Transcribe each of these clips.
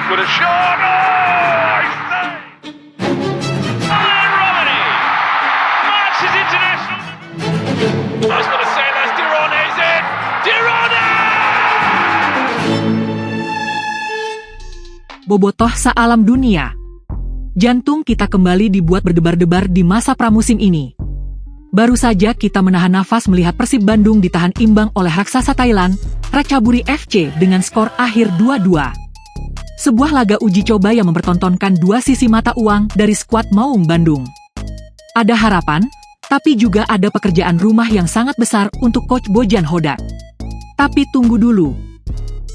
with a shot. Oh, he's saved. Romani marks his international. I was going to say that's Dirone, is it? Dirone! Bobotoh sealam dunia. Jantung kita kembali dibuat berdebar-debar di masa pramusim ini. Baru saja kita menahan nafas melihat Persib Bandung ditahan imbang oleh raksasa Thailand, Ratchaburi FC dengan skor akhir 2-2. Sebuah laga uji coba yang mempertontonkan dua sisi mata uang dari skuad Maung Bandung. Ada harapan, tapi juga ada pekerjaan rumah yang sangat besar untuk Coach Bojan Hodak. Tapi tunggu dulu.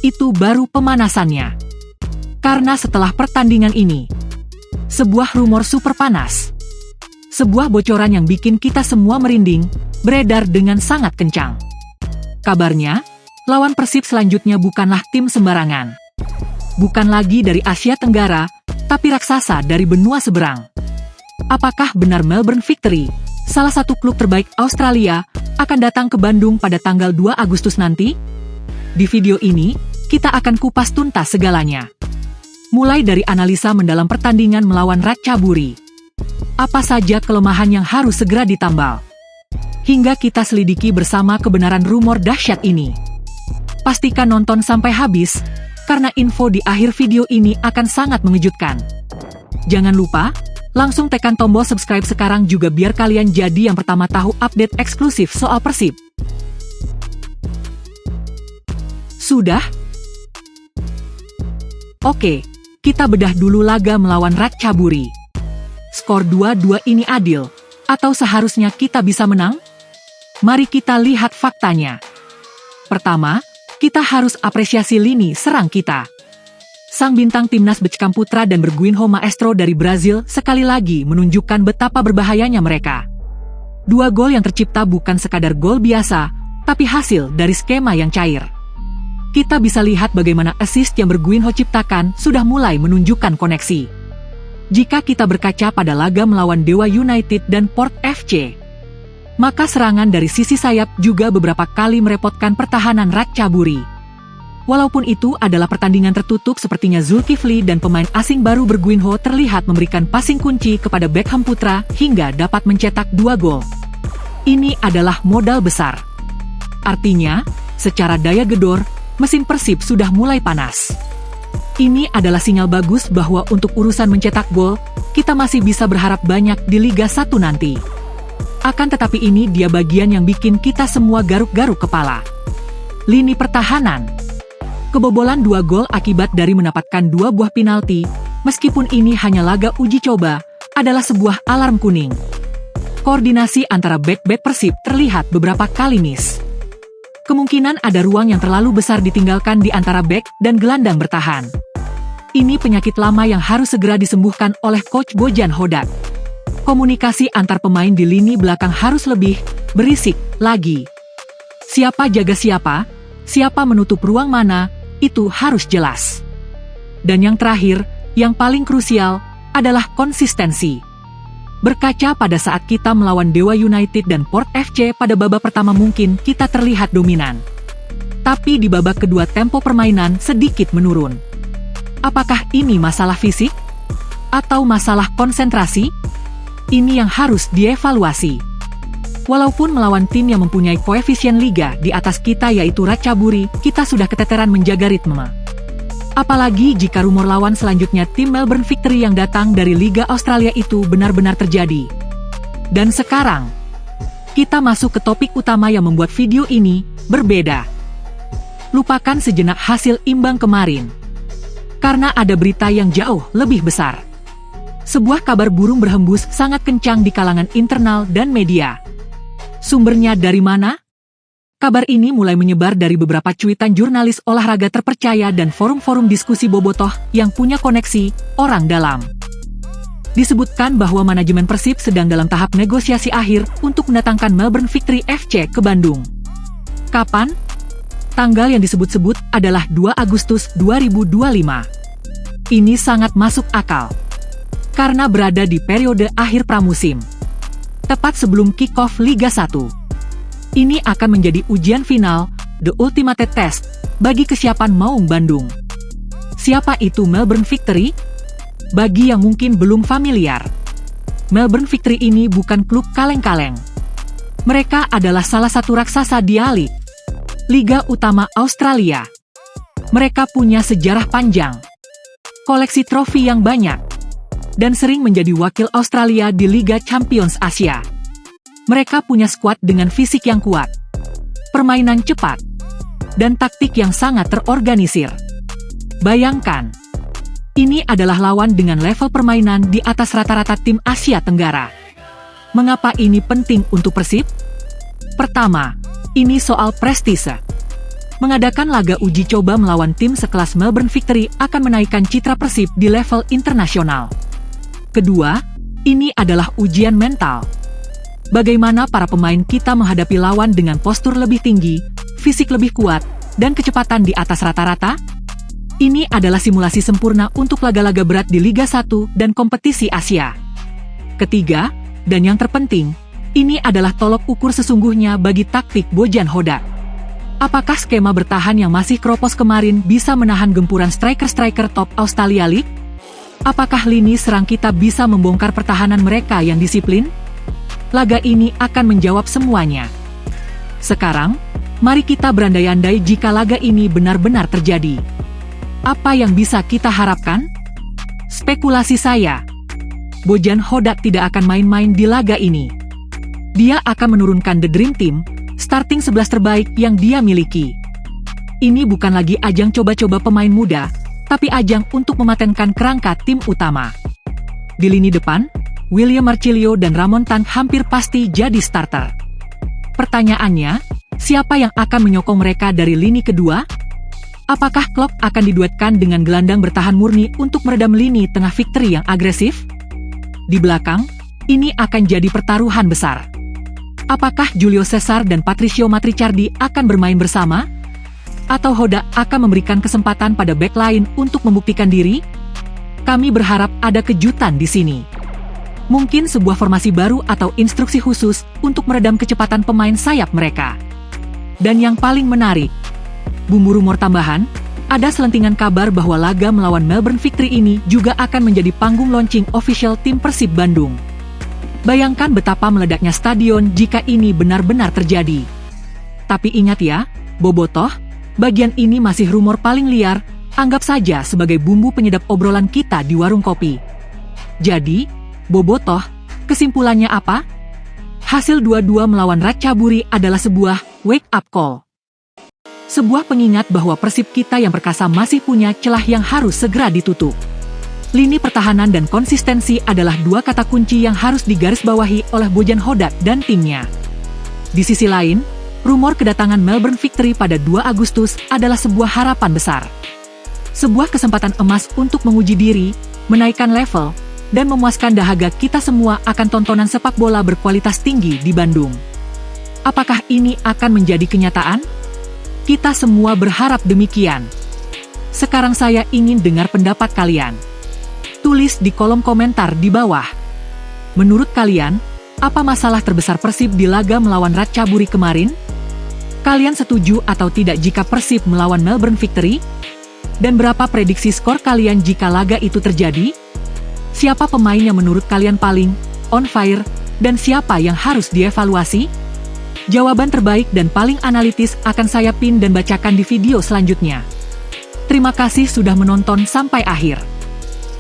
Itu baru pemanasannya. Karena setelah pertandingan ini, sebuah rumor super panas, sebuah bocoran yang bikin kita semua merinding, beredar dengan sangat kencang. Kabarnya, lawan Persib selanjutnya bukanlah tim sembarangan. Bukan lagi dari Asia Tenggara, tapi raksasa dari benua seberang. Apakah benar Melbourne Victory, salah satu klub terbaik Australia, akan datang ke Bandung pada tanggal 2 Agustus nanti? Di video ini, kita akan kupas tuntas segalanya. Mulai dari analisa mendalam pertandingan melawan Ratchaburi. Apa saja kelemahan yang harus segera ditambal? Hingga kita selidiki bersama kebenaran rumor dahsyat ini. Pastikan nonton sampai habis, karena info di akhir video ini akan sangat mengejutkan. Jangan lupa, langsung tekan tombol subscribe sekarang juga biar kalian jadi yang pertama tahu update eksklusif soal Persib. Sudah? Oke. Kita bedah dulu laga melawan Ratchaburi. Skor 2-2 ini adil, atau seharusnya kita bisa menang? Mari kita lihat faktanya. Pertama, kita harus apresiasi lini serang kita. Sang bintang timnas Beckham Putra dan Berguinho Maestro dari Brazil sekali lagi menunjukkan betapa berbahayanya mereka. Dua gol yang tercipta bukan sekadar gol biasa, tapi hasil dari skema yang cair. Kita bisa lihat bagaimana assist yang Berguinho ciptakan sudah mulai menunjukkan koneksi. Jika kita berkaca pada laga melawan Dewa United dan Port FC, maka serangan dari sisi sayap juga beberapa kali merepotkan pertahanan Ratchaburi. Walaupun itu adalah pertandingan tertutup, sepertinya Zulkifli dan pemain asing baru Berguinho terlihat memberikan passing kunci kepada Beckham Putra hingga dapat mencetak 2 gol. Ini adalah modal besar. Artinya, secara daya gedor, mesin Persib sudah mulai panas. Ini adalah sinyal bagus bahwa untuk urusan mencetak gol, kita masih bisa berharap banyak di Liga 1 nanti. Akan tetapi ini dia bagian yang bikin kita semua garuk-garuk kepala. Lini pertahanan. Kebobolan 2 gol akibat dari mendapatkan 2 buah penalti, meskipun ini hanya laga uji coba, adalah sebuah alarm kuning. Koordinasi antara bek-bek Persib terlihat beberapa kali miss. Kemungkinan ada ruang yang terlalu besar ditinggalkan di antara bek dan gelandang bertahan. Ini penyakit lama yang harus segera disembuhkan oleh Coach Bojan Hodak. Komunikasi antar pemain di lini belakang harus lebih berisik lagi. Siapa jaga siapa, siapa menutup ruang mana, itu harus jelas. Dan yang terakhir, yang paling krusial, adalah konsistensi. Berkaca pada saat kita melawan Dewa United dan Port FC pada babak pertama mungkin kita terlihat dominan. Tapi di babak kedua tempo permainan sedikit menurun. Apakah ini masalah fisik? Atau masalah konsentrasi? Ini yang harus dievaluasi. Walaupun melawan tim yang mempunyai koefisien liga di atas kita yaitu Ratchaburi, kita sudah keteteran menjaga ritme. Apalagi jika rumor lawan selanjutnya tim Melbourne Victory yang datang dari Liga Australia itu benar-benar terjadi. Dan sekarang, kita masuk ke topik utama yang membuat video ini berbeda. Lupakan sejenak hasil imbang kemarin. Karena ada berita yang jauh lebih besar. Sebuah kabar burung berhembus sangat kencang di kalangan internal dan media. Sumbernya dari mana? Kabar ini mulai menyebar dari beberapa cuitan jurnalis olahraga terpercaya dan forum-forum diskusi bobotoh yang punya koneksi orang dalam. Disebutkan bahwa manajemen Persib sedang dalam tahap negosiasi akhir untuk mendatangkan Melbourne Victory FC ke Bandung. Kapan? Tanggal yang disebut-sebut adalah 2 Agustus 2025. Ini sangat masuk akal. Karena berada di periode akhir pramusim. Tepat sebelum kick-off Liga 1. Ini akan menjadi ujian final, the ultimate test, bagi kesiapan Maung Bandung. Siapa itu Melbourne Victory? Bagi yang mungkin belum familiar, Melbourne Victory ini bukan klub kaleng-kaleng. Mereka adalah salah satu raksasa di A-League, Liga Utama Australia. Mereka punya sejarah panjang, koleksi trofi yang banyak, dan sering menjadi wakil Australia di Liga Champions Asia. Mereka punya skuad dengan fisik yang kuat, permainan cepat, dan taktik yang sangat terorganisir. Bayangkan, ini adalah lawan dengan level permainan di atas rata-rata tim Asia Tenggara. Mengapa ini penting untuk Persib? Pertama, ini soal prestise. Mengadakan laga uji coba melawan tim sekelas Melbourne Victory akan menaikkan citra Persib di level internasional. Kedua, ini adalah ujian mental. Bagaimana para pemain kita menghadapi lawan dengan postur lebih tinggi, fisik lebih kuat, dan kecepatan di atas rata-rata? Ini adalah simulasi sempurna untuk laga-laga berat di Liga 1 dan kompetisi Asia. Ketiga, dan yang terpenting, ini adalah tolok ukur sesungguhnya bagi taktik Bojan Hodak. Apakah skema bertahan yang masih keropos kemarin bisa menahan gempuran striker-striker top Australia League? Apakah lini serang kita bisa membongkar pertahanan mereka yang disiplin? Laga ini akan menjawab semuanya. Sekarang, mari kita berandai-andai jika laga ini benar-benar terjadi. Apa yang bisa kita harapkan? Spekulasi saya, Bojan Hodak tidak akan main-main di laga ini. Dia akan menurunkan The Dream Team, starting 11 terbaik yang dia miliki. Ini bukan lagi ajang coba-coba pemain muda, tapi ajang untuk mematenkan kerangka tim utama. Di lini depan, William Marcilio dan Ramon Tan hampir pasti jadi starter. Pertanyaannya, siapa yang akan menyokong mereka dari lini kedua? Apakah Klopp akan diduetkan dengan gelandang bertahan murni untuk meredam lini tengah Victory yang agresif? Di belakang, ini akan jadi pertaruhan besar. Apakah Julio Cesar dan Patricio Matrichardi akan bermain bersama? Atau Hodak akan memberikan kesempatan pada back line untuk membuktikan diri? Kami berharap ada kejutan di sini. Mungkin sebuah formasi baru atau instruksi khusus untuk meredam kecepatan pemain sayap mereka. Dan yang paling menarik, bumbu rumor tambahan, ada selentingan kabar bahwa laga melawan Melbourne Victory ini juga akan menjadi panggung launching official tim Persib Bandung. Bayangkan betapa meledaknya stadion jika ini benar-benar terjadi. Tapi ingat ya, bobotoh, bagian ini masih rumor paling liar, anggap saja sebagai bumbu penyedap obrolan kita di warung kopi. Jadi, bobotoh, kesimpulannya apa? Hasil 2-2 melawan Ratchaburi adalah sebuah wake-up call. Sebuah pengingat bahwa Persib kita yang perkasa masih punya celah yang harus segera ditutup. Lini pertahanan dan konsistensi adalah dua kata kunci yang harus digarisbawahi oleh Bojan Hodak dan timnya. Di sisi lain, rumor kedatangan Melbourne Victory pada 2 Agustus adalah sebuah harapan besar. Sebuah kesempatan emas untuk menguji diri, menaikkan level, dan memuaskan dahaga kita semua akan tontonan sepak bola berkualitas tinggi di Bandung. Apakah ini akan menjadi kenyataan? Kita semua berharap demikian. Sekarang saya ingin dengar pendapat kalian. Tulis di kolom komentar di bawah. Menurut kalian, apa masalah terbesar Persib di laga melawan Ratchaburi kemarin? Kalian setuju atau tidak jika Persib melawan Melbourne Victory? Dan berapa prediksi skor kalian jika laga itu terjadi? Siapa pemain yang menurut kalian paling on fire, dan siapa yang harus dievaluasi? Jawaban terbaik dan paling analitis akan saya pin dan bacakan di video selanjutnya. Terima kasih sudah menonton sampai akhir.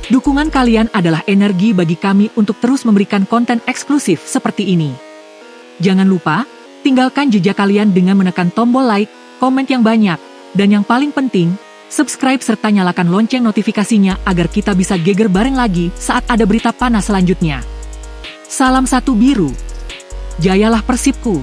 Dukungan kalian adalah energi bagi kami untuk terus memberikan konten eksklusif seperti ini. Jangan lupa, tinggalkan jejak kalian dengan menekan tombol like, komen yang banyak, dan yang paling penting, subscribe serta nyalakan lonceng notifikasinya agar kita bisa geger bareng lagi saat ada berita panas selanjutnya. Salam satu biru. Jayalah Persibku.